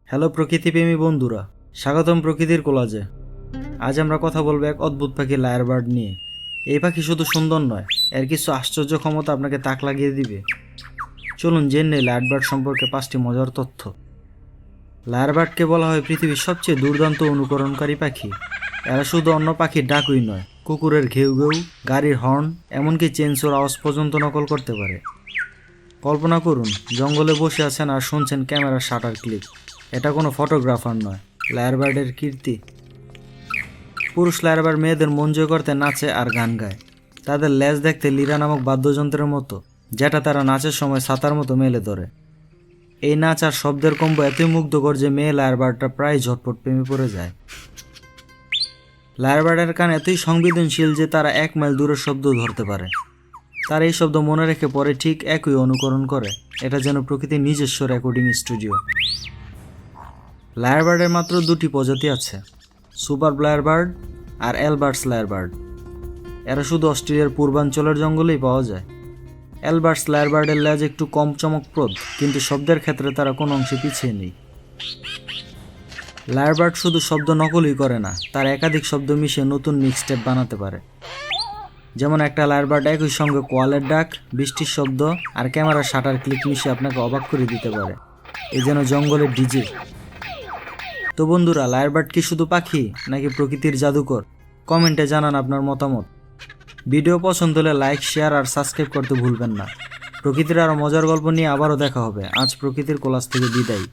Hello প্রকৃতিপ্রেমী বন্ধুরা, স্বাগতম প্রকৃতির কোলাজে। আজ আমরা কথা বলবো এক অদ্ভুত পাখি লায়ার বার্ড নিয়ে। এই পাখি শুধু সুন্দর নয়, এর কিছু আশ্চর্য ক্ষমতা আপনাকে তাক লাগিয়ে দিবে। চলুন জেনে নেই লায়ার বার্ড সম্পর্কে 5টি মজার তথ্য। লায়ার বার্ডকে বলা হয় পৃথিবীর সবচেয়ে দুর্দান্ত অনুকরণকারী পাখি। এরা শুধু অন্য পাখির ডাকুই নয়, কুকুরের ঘেউ ঘেউ, গাড়ির হর্ন, এমনকি চেনসোর আওয়াজ পর্যন্ত নকল করতে পারে। কল্পনা করুন, জঙ্গলে বসে আছেন আর শুনছেন ক্যামেরার শাটার ক্লিক। এটা কোনো ফটোগ্রাফার নয়, লায়ার বার্ডের কীর্তি। পুরুষ লায়ার বার্ড মেয়েদের মন জয় করতে নাচে আর গান গায়। তাদের লেজ দেখতে লিরা নামক বাদ্যযন্ত্রের মতো, যেটা তারা নাচের সময় ছাতার মতো মেলে ধরে। এই নাচ আর শব্দের কম্বো এতই মুগ্ধকর যে মেয়ে লায়ার বার্ডটা প্রায় ঝটপট প্রেমে পড়ে যায়। লায়ার বার্ডের কান এতই সংবেদনশীল যে তারা 1 মাইল দূরের শব্দ ধরতে পারে। তার এই শব্দ মনে রেখে পরে ঠিক একই অনুকরণ করে। এটা যেন প্রকৃতির নিজস্ব রেকর্ডিং স্টুডিও। লায়ার বার্ডের মাত্র 2টি প্রজাতি আছে, সুপার লায়ার বার্ড আর অ্যালবার্টস লায়ার বার্ড। এরা শুধু অস্ট্রেলিয়ার পূর্বাঞ্চলের জঙ্গলেই পাওয়া যায়। অ্যালবার্টস লায়ার বার্ডের লেজ একটু কম চমকপ্রদ, কিন্তু শব্দের ক্ষেত্রে তারা কোনো অংশে পিছিয়ে নেই। লায়ার বার্ড শুধু শব্দ নকলই করে না, তার একাধিক শব্দ মিশিয়ে নতুন মিক্সটেপ বানাতে পারে। যেমন একটা লায়ার বার্ড একই সঙ্গে কোয়ালের ডাক, বৃষ্টির শব্দ আর ক্যামেরার শাটার ক্লিক মিশিয়ে আপনাকে অবাক করে দিতে পারে। এই যেন জঙ্গলের ডিজে। তো বন্ধুরা, লায়ার বার্ড কি শুধু পাখি নাকি প্রকৃতির জাদুকর? কমেন্টে জানান আপনার মতামত। ভিডিও পছন্দ হলে লাইক, শেয়ার আর সাবস্ক্রাইব করতে ভুলবেন না। প্রকৃতির আরও মজার গল্প নিয়ে আবারও দেখা হবে। আজ প্রকৃতির কোলাজ থেকে বিদায়।